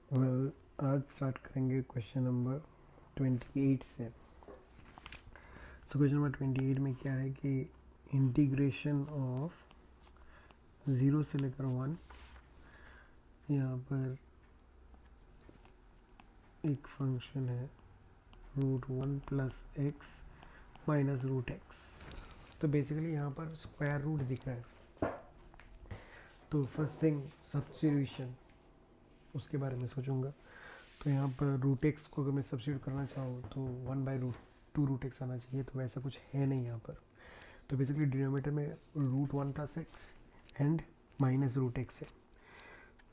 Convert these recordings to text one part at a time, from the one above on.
आज स्टार्ट करेंगे question number 28 से। सो क्वेश्चन नंबर 28 में क्या है कि इंटीग्रेशन ऑफ 0 से लेकर 1, यहाँ पर एक फंक्शन है √1 प्लस एक्स माइनस √x। तो बेसिकली यहाँ पर स्क्वायर रूट दिख रहा है। तो फर्स्ट थिंग सब्स्टिट्यूशन, उसके बारे में सोचूंगा। तो यहाँ पर √x को अगर मैं सब्स्टिट्यूट करना चाहूँ तो 1/2 √x आना चाहिए, तो वैसा कुछ है नहीं यहाँ पर। तो बेसिकली डिनोमिनेटर में √1 plus x and minus √x है।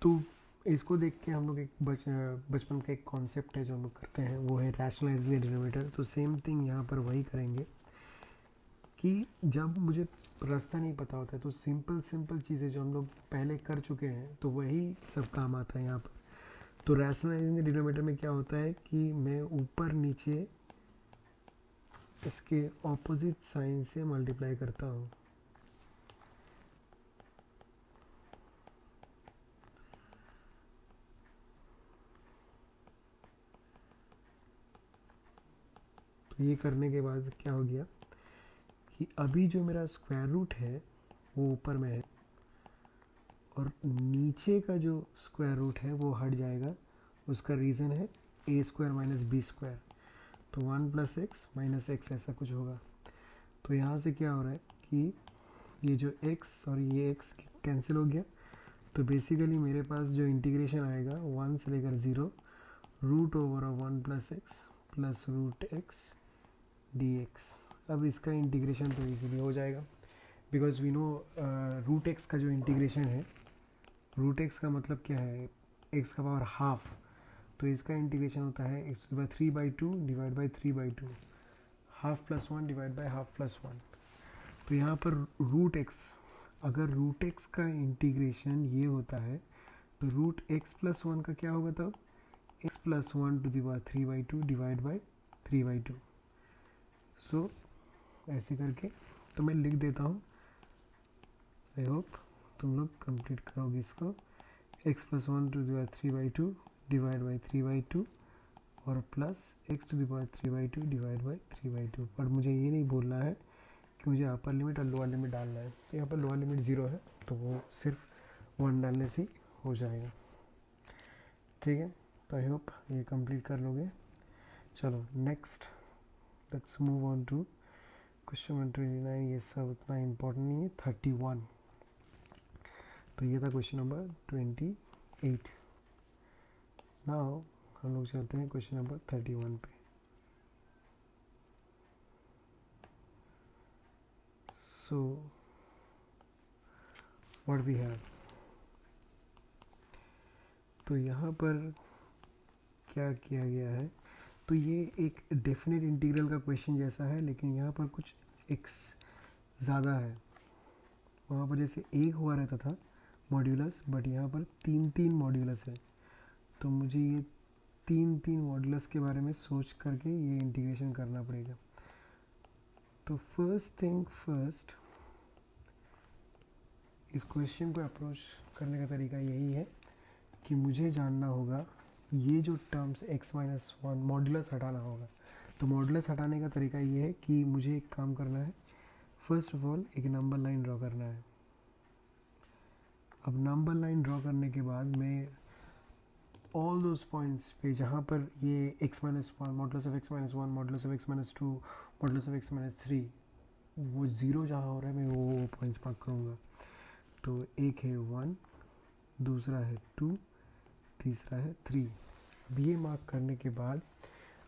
तो इसको देख के हम लोग एक बचपन का एक कॉन्सेप्ट है जो हम लोग करते हैं, वो है रैशनलाइज द डिनोमिनेटर। तो सेम थिंग यहाँ पर वही करेंगे कि जब मुझे रास्ता नहीं पता होता है तो सिंपल चीज़ें जो हम लोग पहले कर चुके हैं तो वही सब काम आता है यहाँ पर। तो रैशनलाइजिंग द डिनोमिनेटर में क्या होता है कि मैं ऊपर नीचे इसके ऑपोजिट साइन से मल्टीप्लाई करता हूँ। तो ये करने के बाद क्या हो गया कि अभी जो मेरा स्क्वायर रूट है वो ऊपर में है और नीचे का जो स्क्वायर रूट है वो हट जाएगा। उसका रीज़न है a² माइनस b²। तो 1 प्लस एक्स माइनस एक्स ऐसा कुछ होगा। तो यहाँ से क्या हो रहा है कि ये जो x और ये x कैंसिल हो गया। तो बेसिकली मेरे पास जो इंटीग्रेशन आएगा 1 से लेकर 0 √1 plus x plus √x dx। अब इसका इंटीग्रेशन तो इजीली हो जाएगा बिकॉज वी नो √x का जो इंटीग्रेशन है, √x का मतलब क्या है, x का पावर हाफ। तो इसका इंटीग्रेशन होता है x⁵2 divide by 3/2, half plus 1 divide by half plus 1। तो यहाँ पर √x, अगर √x का इंटीग्रेशन ये होता है तो √x प्लस 1 का क्या होगा तब x plus 1 to the power 3/2 divide by 3/2। So ऐसे करके तो मैं लिख देता हूँ। आई होप तुम लोग कंप्लीट करोगे इसको। x plus 1 to the power 3/2 divide by 3/2 और plus x to the power 3/2 divide by 3/2। पर मुझे ये नहीं बोलना है कि मुझे अपर लिमिट और लोअर लिमिट डालना है। तो यहाँ पर लोअर लिमिट 0 है तो वो सिर्फ 1 डालने से हो जाएगा। ठीक है, तो आई होप ये कंप्लीट कर लोगे। चलो next, let's move on to question number 29। ये सब उतना इम्पोर्टेंट नहीं है। 31, तो ये था क्वेश्चन नंबर 28। नाउ हम लोग चलते हैं क्वेश्चन नंबर 31 पे। सो व्हाट वी हैव, तो यहाँ पर क्या किया गया है, तो ये एक डेफिनेट इंटीग्रल का क्वेश्चन जैसा है, लेकिन यहाँ पर कुछ एक्स ज़्यादा है। वहाँ पर जैसे एक हुआ रहता था मॉड्यूलस, बट यहाँ पर 3 मॉड्यूलस है। तो मुझे ये 3 मॉड्यूलस के बारे में सोच करके ये इंटीग्रेशन करना पड़ेगा। तो फर्स्ट थिंग फर्स्ट, इस क्वेश्चन को अप्रोच करने का तरीका यही है कि मुझे जानना होगा ये जो टर्म्स x-1 मॉड्यूलस हटाना होगा। तो मॉड्यूलस हटाने का तरीका ये है कि मुझे एक काम करना है, फर्स्ट ऑफ ऑल एक नंबर लाइन ड्रॉ करना है। अब नंबर लाइन ड्रॉ करने के बाद मैं ऑल दोज पॉइंट्स पे जहाँ पर ये x-1 modulus of x-1 modulus of x-2 modulus of x-3 वो ज़ीरो जहाँ हो रहा है मैं वो पॉइंट्स मार्क करूँगा। तो एक है 1, दूसरा है 2, तीसरा है 3। अब ये मार्क करने के बाद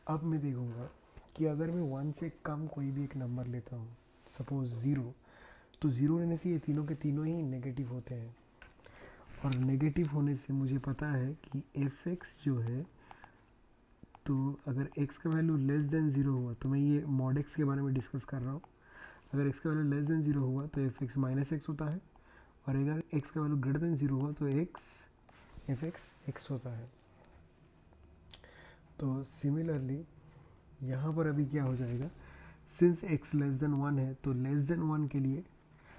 अब मैं देखूँगा कि अगर मैं 1 से कम कोई भी एक नंबर लेता हूँ, सपोज 0, तो 0 लेने से ये तीनों के तीनों ही नेगेटिव होते हैं। और नेगेटिव होने से मुझे पता है कि f(x) जो है, तो अगर x का वैल्यू लेस देन 0 हुआ, तो मैं ये मॉड x के बारे में डिस्कस कर रहा हूँ। अगर x का वैल्यू लेस देन 0 हुआ तो f(x) माइनस x होता है, और अगर x का वैल्यू ग्रेटर देन 0 हुआ तो f(x) x होता है। तो सिमिलरली यहाँ पर अभी क्या हो जाएगा, सिंस x लेस देन 1 है तो लेस देन 1 के लिए,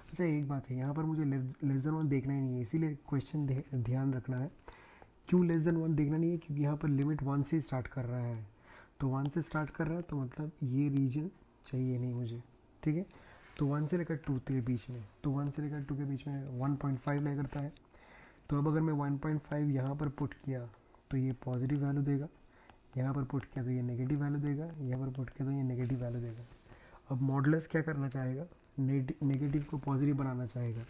अच्छा एक बात है यहाँ पर मुझे लेस देन 1 देखना ही नहीं है, इसीलिए क्वेश्चन ध्यान रखना है क्यों लेस देन 1 देखना नहीं है, क्योंकि यहाँ पर लिमिट 1 से स्टार्ट कर रहा है, तो 1 से स्टार्ट कर रहा है, तो मतलब ये रीजन चाहिए नहीं मुझे, ठीक है। तो 1 से लेकर 2 के बीच में, तो 1 से लेकर 2 के बीच में 1.5 ले करता है। तो अब अगर मैं 1.5 यहाँ पर पुट किया तो ये पॉजिटिव वैल्यू देगा, यहाँ पर पुट किया तो ये नेगेटिव वैल्यू देगा, यहाँ पर पुट किया तो ये नेगेटिव वैल्यू देगा। अब मॉडुलस क्या करना चाहेगा, नेगेटिव को पॉजिटिव बनाना चाहेगा,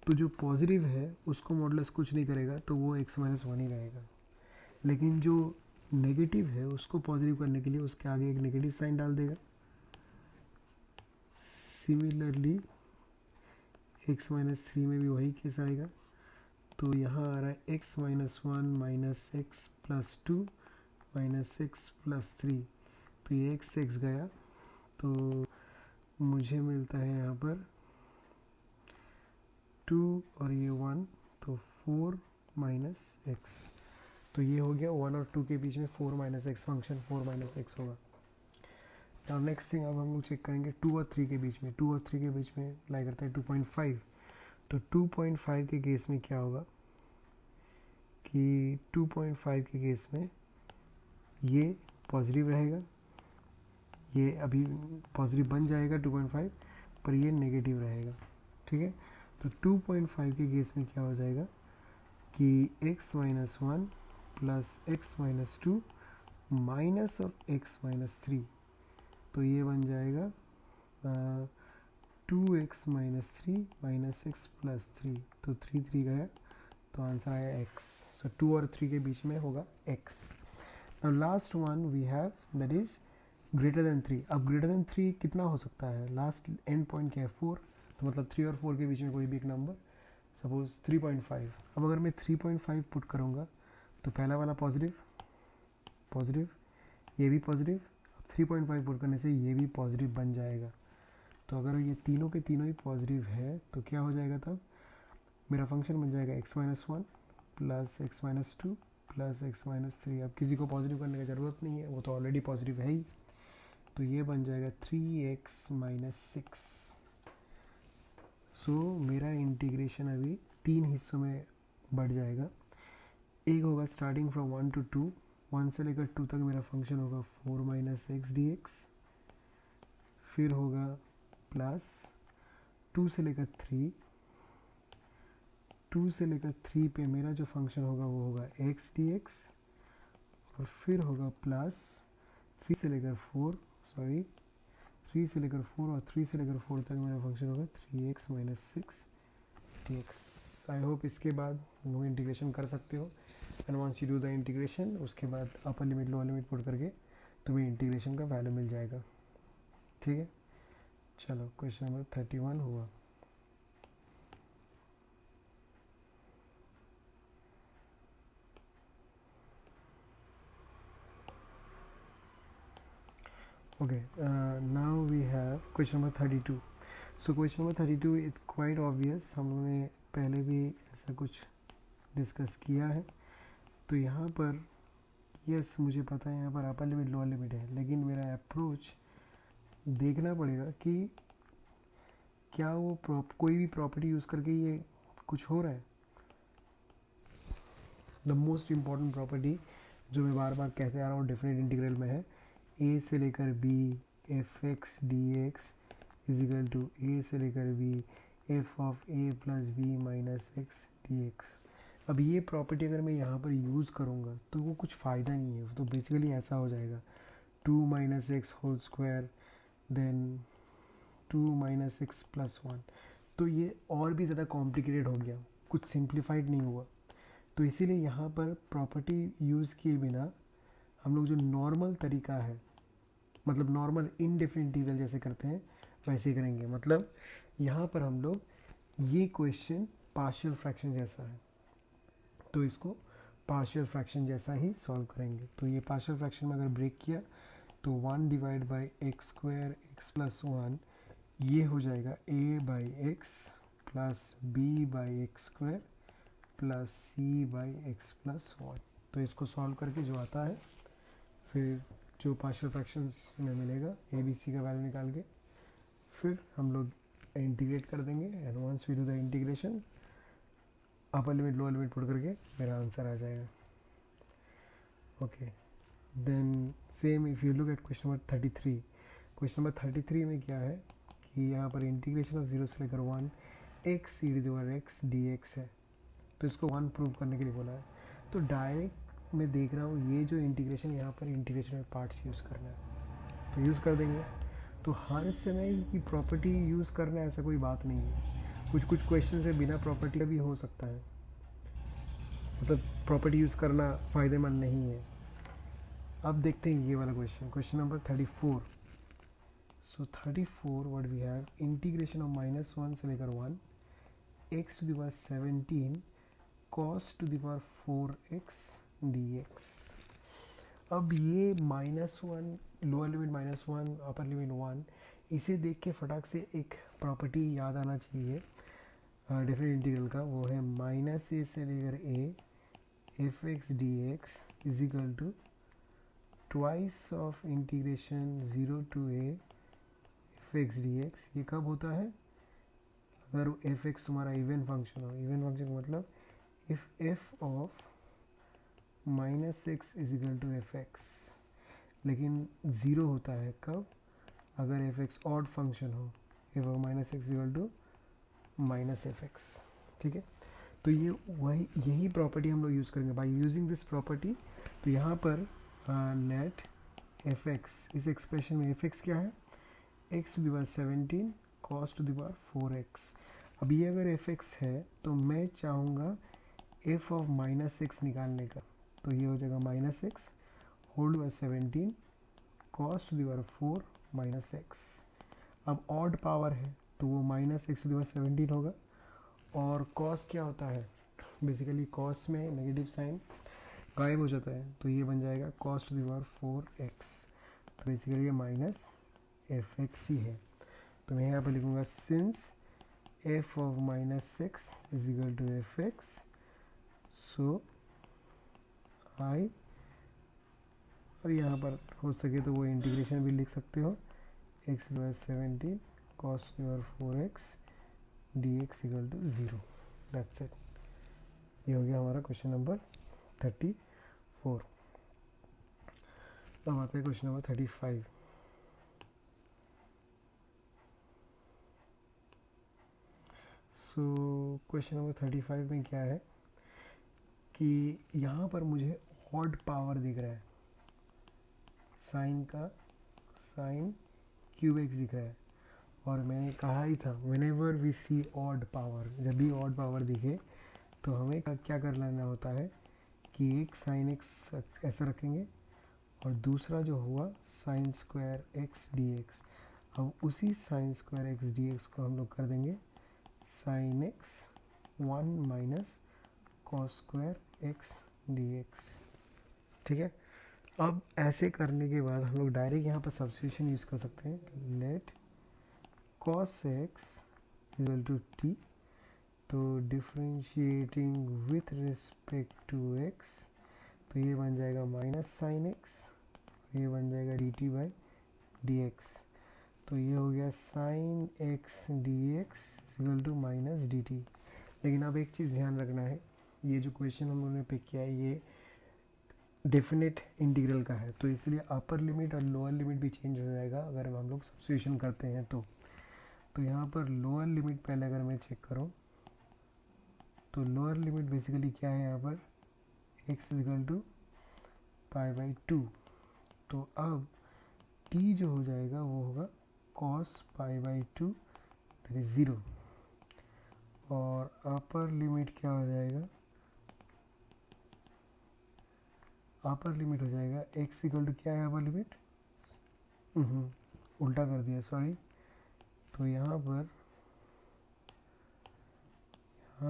तो जो पॉजिटिव है उसको मॉडुलस कुछ नहीं करेगा, तो वो x-1 ही रहेगा। लेकिन जो नेगेटिव है उसको पॉजिटिव करने के लिए उसके आगे एक नेगेटिव साइन डाल देगा। सिमिलरली x-3 में भी वही केस आएगा, तो यहाँ आ रहा है x-1 minus x plus 2 minus x plus 3, तो ये x गया, तो मुझे मिलता है यहाँ पर 2 और ये 1, तो 4 माइनस एक्स। तो ये हो गया 1 और 2 के बीच में 4 minus x, function 4 minus x होगा। और नेक्स्ट थिंग अब हम लोग चेक करेंगे 2 और 3 के बीच में, 2 और 3 के बीच में लाई करता है 2.5, तो 2.5 के केस में क्या होगा कि 2.5 के केस में ये पॉजिटिव रहेगा, ये अभी पॉजिटिव बन जाएगा 2.5, पर ये नेगेटिव रहेगा, ठीक है। तो 2.5 के केस में क्या हो जाएगा कि x-1 प्लस x-2 माइनस और x-3, तो ये बन जाएगा 2x minus 3 minus x plus 3, तो 3 गया, तो आंसर आया x। सो 2 और 3 के बीच में होगा x। अब last one we have that is greater than 3। अब ग्रेटर देन 3 कितना हो सकता है, लास्ट एंड पॉइंट क्या है 4, तो मतलब 3 और 4 के बीच में कोई भी एक नंबर, सपोज 3.5। अब अगर मैं 3.5 पुट करूँगा तो पहला वाला पॉजिटिव पॉजिटिव, ये भी पॉजिटिव, अब 3.5 पुट करने से ये भी पॉजिटिव बन जाएगा। तो अगर ये तीनों के तीनों ही पॉजिटिव है तो क्या हो जाएगा, तब मेरा फंक्शन बन जाएगा x-1 plus x-2 plus x-3। अब किसी को पॉजिटिव करने की ज़रूरत नहीं है, वो तो ऑलरेडी पॉजिटिव है ही, तो ये बन जाएगा 3x-6। सो मेरा इंटीग्रेशन अभी 3 हिस्सों में बढ़ जाएगा। एक होगा स्टार्टिंग फ्रॉम 1 to 2, 1 से लेकर 2 तक मेरा फंक्शन होगा 4 माइनस एक्स डी एक्स, फिर होगा प्लस 2 से लेकर 3, 2 से लेकर 3 पे मेरा जो फंक्शन होगा वो होगा एक्स डी एक्स, और फिर होगा प्लस 3 से लेकर 4 सॉरी 3 से लेकर 4 और 3 से लेकर 4 तक मेरा फंक्शन होगा 3x minus 6 dx। I hope इसके बाद लोग इंटीग्रेशन कर सकते हो, and once you do the integration उसके बाद upper limit lower limit put करके तुम्हें इंटीग्रेशन का वैल्यू मिल जाएगा, ठीक है। चलो क्वेश्चन नंबर 31 हुआ। Okay, now we have question number 32. So question number 32 is quite obvious, हम लोगों ने पहले भी ऐसा कुछ डिस्कस किया है। तो यहाँ पर यस मुझे पता है यहाँ पर अपर लिमिट लोअर लिमिट है, लेकिन मेरा अप्रोच देखना पड़ेगा कि क्या वो कोई भी प्रॉपर्टी यूज़ करके ये कुछ हो रहा है। द मोस्ट इम्पॉर्टेंट प्रॉपर्टी जो मैं बार बार कहते आ रहा हूँ डेफिनेट इंटीग्रल में है, ए से लेकर b f x d x is equal to a से लेकर b f of a plus b minus x d x. अब ये प्रॉपर्टी अगर मैं यहाँ पर यूज़ करूँगा तो वो कुछ फ़ायदा नहीं है, तो बेसिकली ऐसा हो जाएगा 2 minus x whole square then 2 minus x plus 1, तो ये और भी ज़्यादा कॉम्प्लिकेटेड हो गया, कुछ सिंप्लीफाइड नहीं हुआ। तो इसीलिए यहाँ पर प्रॉपर्टी यूज़ किए बिना हम लोग जो नॉर्मल तरीका है, मतलब नॉर्मल इनडेफिनिट इंटीग्रल जैसे करते हैं वैसे ही करेंगे। मतलब यहाँ पर हम लोग ये क्वेश्चन पार्शियल फ्रैक्शन जैसा है तो इसको पार्शियल फ्रैक्शन जैसा ही सॉल्व करेंगे। तो ये पार्शियल फ्रैक्शन में अगर ब्रेक किया तो 1 divide by x square x plus 1 ये हो जाएगा a by x plus b by x square plus c by x plus 1। तो इसको सॉल्व करके जो आता है फिर जो पार्शियल फ्रैक्शंस में मिलेगा ए बी सी का वैल्यू निकाल के फिर हम लोग इंटीग्रेट कर देंगे, and once we do the integration upper limit lower limit put करके मेरा आंसर आ जाएगा. Okay, then same if you look at question number 33. Question number 33 में क्या है कि यहाँ पर इंटीग्रेशन ऑफ 0 से लेकर 1 एक्स ई डिवाइड एक्स डी एक्स है, तो इसको 1 प्रूव करने के लिए बोला है. तो डायरेक्ट मैं देख रहा हूँ ये जो इंटीग्रेशन, यहाँ पर इंटीग्रेशन में पार्ट्स यूज़ करना है तो यूज़ कर देंगे. तो हर समय की प्रॉपर्टी यूज़ करना ऐसा कोई बात नहीं है. कुछ कुछ क्वेश्चन से बिना प्रॉपर्टी का भी हो सकता है, मतलब प्रॉपर्टी यूज़ करना फ़ायदेमंद नहीं है. अब देखते हैं ये वाला question, question number 34. So 34 what we have, integration of -1 से लेकर 1 x to the power 17 cos to the power 4x dx. अब ये -1 लोअर लिमिट -1 अपर लिमिट 1, इसे देख के फटाक से एक प्रॉपर्टी याद आना चाहिए डिफरेंट इंटीग्रल का, वो है -a से लेकर a f x d x is equal to twice of integration 0 to a f x d x. ये कब होता है? अगर एफ एक्स तुम्हारा इवन फंक्शन हो. इवन फंक्शन का मतलब if f of -x is equal to f x, लेकिन ज़ीरो होता है कब? अगर एफ एक्स ऑड फंक्शन हो, f of -x is equal to -f x. ठीक है, तो ये वही यही प्रॉपर्टी हम लोग यूज़ करेंगे. बाय यूजिंग दिस प्रॉपर्टी, तो यहाँ पर लेट एफ एक्स, इस एक्सप्रेशन में एफ एक्स क्या है? X to the power 17 cos to the power 4x. अब ये अगर एफ एक्स है तो मैं चाहूँगा एफ ऑफ -x निकालने का, तो ये हो जाएगा -x hold by 17 cos to the power 4 -x. अब ऑड पावर है तो वो -x टू द पावर 17 होगा. और कॉस क्या होता है? बेसिकली कॉस में नेगेटिव साइन गायब हो जाता है, तो ये बन जाएगा cos to the power 4x. तो बेसिकली ये माइनस एफ एक्स ही है. तो मैं यहाँ पर लिखूँगा since f of -x is equal to f x, so I, और यहाँ पर हो सके तो वो इंटीग्रेशन भी लिख सकते हो, x by 17 cos power 4x dx equal to 0. That's it. ये हो गया हमारा क्वेश्चन नंबर 34. अब आते हैं question number 35. So question number 35 में क्या है कि यहाँ पर मुझे ऑड पावर दिख रहा है, साइन का साइन क्यूब एक्स दिख रहा है. और मैंने कहा ही था whenever we see odd power, जब भी ऑड पावर दिखे तो हमें क्या कर लेना होता है कि एक साइन एक्स ऐसा रखेंगे और दूसरा जो हुआ sine square x d x. अब उसी sine square x d x को हम लोग कर देंगे sine x 1 minus cos square x d x. ठीक है, अब ऐसे करने के बाद हम लोग डायरेक्ट यहाँ पर सब्स्टिट्यूशन यूज़ कर सकते हैं. Let cos x equal to t, तो differentiating with respect to x, तो ये बन जाएगा माइनस साइन एक्स, ये बन जाएगा d t by d x. तो ये हो गया sine x d x equal to minus d t. लेकिन अब एक चीज़ ध्यान रखना है, ये जो क्वेश्चन हम लोगों ने पिक किया है ये डेफिनेट इंटीग्रल का है, तो इसलिए अपर लिमिट और लोअर लिमिट भी चेंज हो जाएगा अगर हम लोग सब्स्टिट्यूशन करते हैं तो. तो यहाँ पर लोअर लिमिट पहले अगर मैं चेक करूँ तो लोअर लिमिट बेसिकली क्या है यहाँ पर, x equal to pi by 2. तो अब t जो हो जाएगा वो होगा cos pi by 2 that is 0. और अपर लिमिट क्या हो जाएगा, अपर लिमिट हो जाएगा x इक्वल टू क्या है अपर लिमिट, उल्टा कर दिया सॉरी. तो यहाँ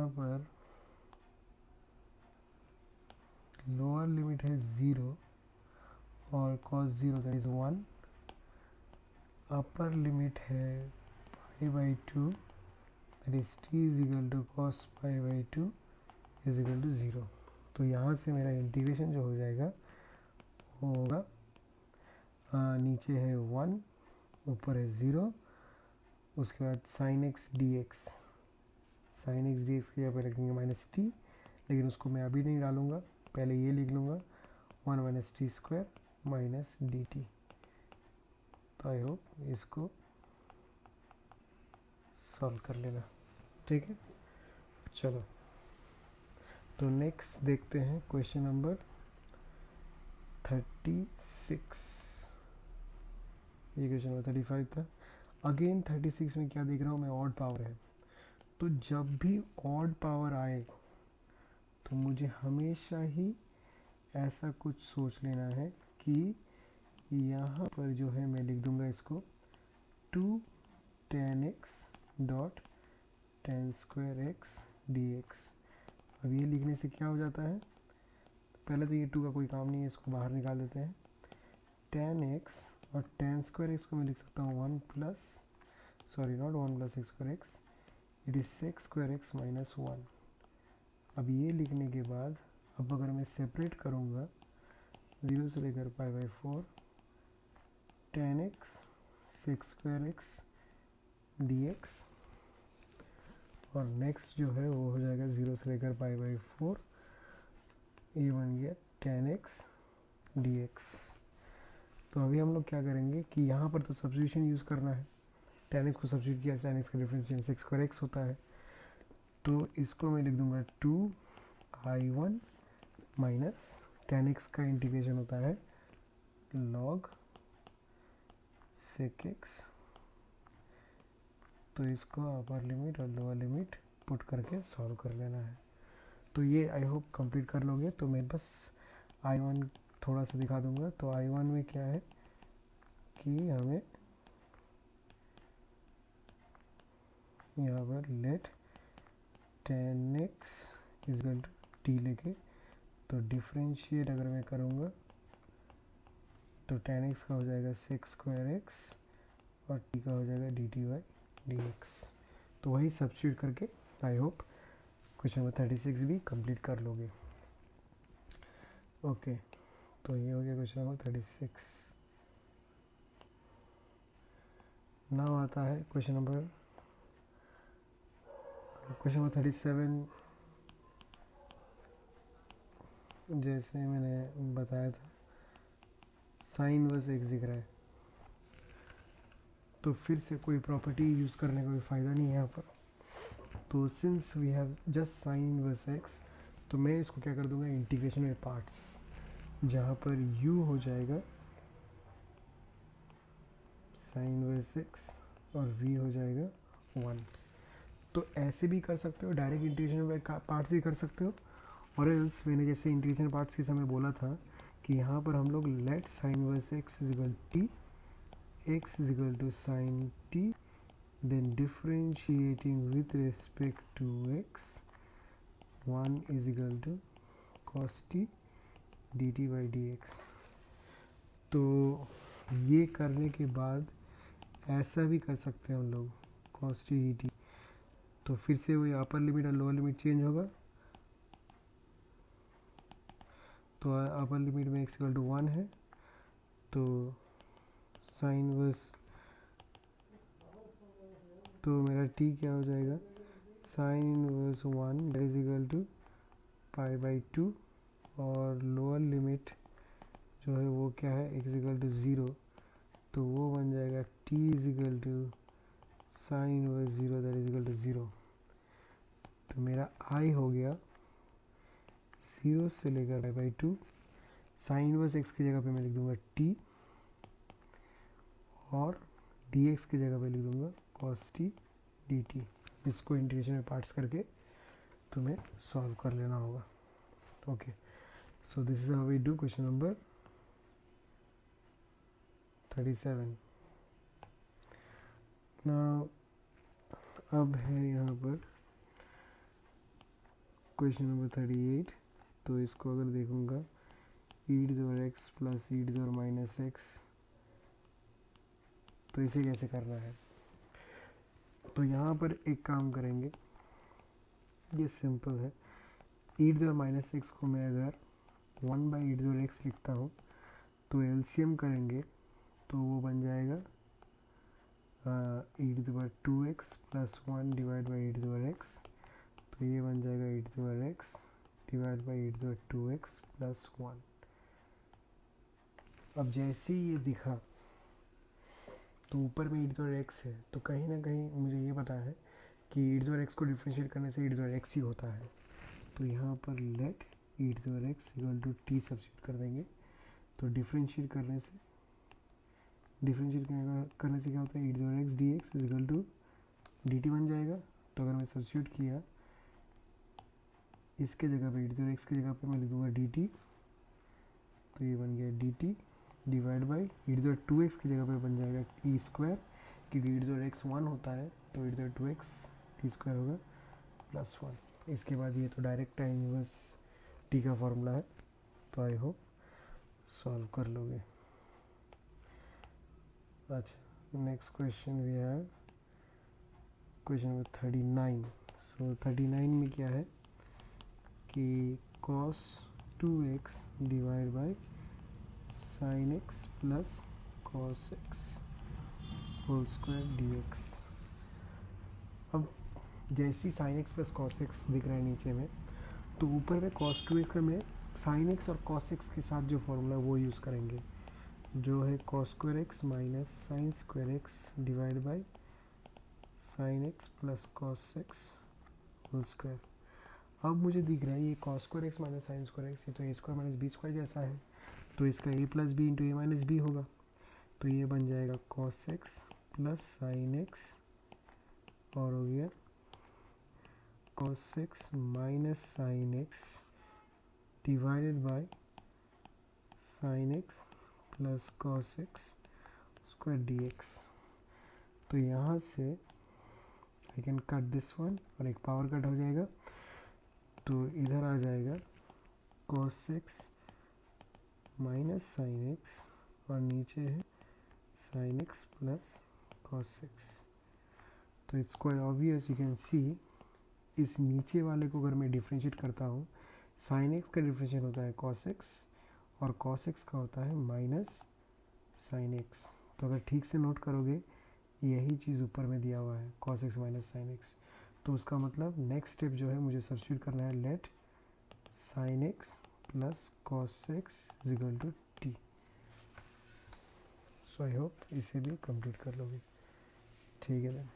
पर लोअर लिमिट है 0 और cos 0 that is 1. Upper limit है pi by 2 that is t is equal to cos pi by 2 is equal to 0. तो यहाँ से मेरा इंटीग्रेशन जो हो जाएगा वो होगा नीचे है 1, ऊपर है 0, उसके बाद sign x d x, sign x d x की जगह पे लिखेंगे माइनस टी, लेकिन उसको मैं अभी नहीं डालूँगा, पहले ये लिख लूँगा 1 minus T square minus d T. तो आई होप इसको सॉल्व कर लेना, ठीक है। चलो तो नेक्स्ट देखते हैं क्वेश्चन नंबर 36। ये क्वेश्चन नंबर 35 था। अगेन 36 में क्या देख रहा हूँ मैं, ऑड पावर है। तो जब भी ऑड पावर आए तो मुझे हमेशा ही ऐसा कुछ सोच लेना है कि यहाँ पर जो है मैं लिख दूंगा इसको 2 tan x dot tan square x d x. अब ये लिखने से क्या हो जाता है, पहले तो ये 2 का कोई काम नहीं है, इसको बाहर निकाल देते हैं। tan x और tan स्क्वायर एक्स को मैं लिख सकता हूँ 1 plus, sorry not 1 plus x square x, it is sex square x minus 1। अब ये लिखने के बाद अब अगर मैं सेपरेट करूँगा 0 से लेकर pi by 4 tan x sex square x d x, और नेक्स्ट जो है वो हो जाएगा 0 से लेकर पाई बाई 4, ये बन गया tan x डी एक्स। तो अभी हम लोग क्या करेंगे कि यहाँ पर तो सब्स्टिट्यूशन यूज़ करना है, tan x को सब्स्टिट्यूट किया, tan x का डिफरेंशियल सेक्स स्क्वायर एक्स होता है, तो इसको मैं लिख दूंगा 2i1 माइनस tan x का इंटीग्रेशन होता है log sec x, तो इसको अपर लिमिट और लोअर लिमिट पुट करके सॉल्व कर लेना है। तो ये आई होप कंप्लीट कर लोगे। तो मैं बस i1 थोड़ा सा दिखा दूंगा। तो i1 में क्या है कि हमें यहाँ पर let tan x equal to t लेके, तो डिफ्रेंशिएट अगर मैं करूँगा तो tan x का हो जाएगा सेक्स स्क्वायर एक्स और t का हो जाएगा d t by d x. तो वही सब्स्टिट्यूट करके आई होप क्वेश्चन नंबर 36 भी कंप्लीट कर लोगे। ओके, तो ये हो गया क्वेश्चन नंबर 36। नाउ आता है क्वेश्चन नंबर 37। जैसे मैंने बताया था साइन वर्स एक्स दिख रहा है, तो फिर से कोई प्रॉपर्टी यूज़ करने का कोई फ़ायदा नहीं है यहाँ पर। तो since we have just sine inverse x, तो मैं इसको क्या कर दूंगा इंटीग्रेशन में पार्ट्स, जहाँ पर u हो जाएगा साइन वर्स एक्स और v हो जाएगा 1। तो ऐसे भी कर सकते हो, डायरेक्ट इंटीग्रेशन में पार्ट्स भी कर सकते हो, और एल्स मैंने जैसे इंटीग्रेशन पार्ट्स के समय बोला था कि यहाँ पर हम लोग let sine inverse x equal t x is equal to sin t, then differentiating with respect to x 1 is equal to cos t dt by dx। तो ये करने के बाद ऐसा भी कर सकते हैं हम लोग cos t dt, तो फिर से वही अपर लिमिट और लोअर लिमिट चेंज होगा। तो अपर लिमिट में x इक्वल टू 1 है, तो साइन वर्स, तो मेरा t क्या हो जाएगा sine inverse 1 that is equal to pi by 2, और लोअर लिमिट जो है वो क्या है x इक्वल टू 0, तो वो बन जाएगा t is equal to sine inverse 0 that is equal to 0। तो मेरा i हो गया 0 से लेकर pi by 2, sine inverse x की जगह पे मैं लिख दूंगा t, और dx की जगह पे लिख दूंगा cos t dt। इसको इंटीग्रेशन में पार्ट्स करके तुम्हें सॉल्व कर लेना होगा। Okay, so this is how we do question number 37। Now अब है यहाँ पर क्वेश्चन नंबर 38। तो इसको अगर देखूँगा e to the power x plus e to the power minus x, तो इसे कैसे करना है। तो यहाँ पर एक काम करेंगे, ये सिंपल है। E to the power minus x को मैं अगर 1 by e to the power x लिखता हूँ तो एलसीएम करेंगे तो वो बन जाएगा e to the power 2x plus 1 divide by e to the power x, तो ये बन जाएगा e to power x divide by e to power 2x plus 1। अब जैसे ही ये दिखा तो ऊपर में e टू पावर x है, तो कहीं ना कहीं मुझे ये पता है कि e टू पावर x को डिफ्रेंशिएट करने से e टू पावर x ही होता है। तो यहाँ पर let e to power x equal to t substitute कर देंगे। तो डिफ्रेंशिएट करने से क्या होता है, e to power x dx equal to dt बन जाएगा। तो अगर मैं सब्स्टिट्यूट किया इसके जगह पे, e टू पावर x की जगह पे मैं लिख दूँगा dt, तो ये बन गया dt divide by e to power 2x की जगह पे बन जाएगा t स्क्वायर, क्योंकि e टू पावर x 1 होता है तो e to power 2x t square होगा प्लस 1। इसके बाद ये तो डायरेक्ट टाइम इनवर्स t का फॉर्मूला है, तो आई होप सॉल्व कर लोगे। अच्छा, next question we have question number 39। So 39 में क्या है कि cos 2x divide by sin x plus cos x whole square dx। अब जैसी sin x plus cos x दिख रहा है नीचे में, तो ऊपर में cos 2x का में sin x और cos x के साथ जो फॉर्मूला है वो यूज़ करेंगे, जो है cos square x minus sine square x divide by sin x plus cos x whole square. अब मुझे दिख रहा है ये cos square x minus sine square x, ये तो a square minus b square जैसा है, तो इसका a plus b into a minus b होगा। तो ये बन जाएगा cos x plus sine x और हो गया cos x minus sine x divided by sine x plus cos x square dx। तो यहाँ से I can cut this one और एक पावर कट हो जाएगा, तो इधर आ जाएगा cos x minus sine x और नीचे है sine x plus cos x। तो it's quite obvious, you can see इस नीचे वाले को अगर मैं डिफ्रेंशिएट करता हूँ, साइन x का डिफ्रेंशिएट होता है cos x और cos x का होता है माइनस साइन x। तो अगर ठीक से नोट करोगे यही चीज़ ऊपर में दिया हुआ है cos x minus sine x, तो उसका मतलब नेक्स्ट स्टेप जो है मुझे सब्स्टिट्यूट करना है let sine x plus cos x is equal to t। So I hope इसे भी कंप्लीट कर लोगे। ठीक है देन।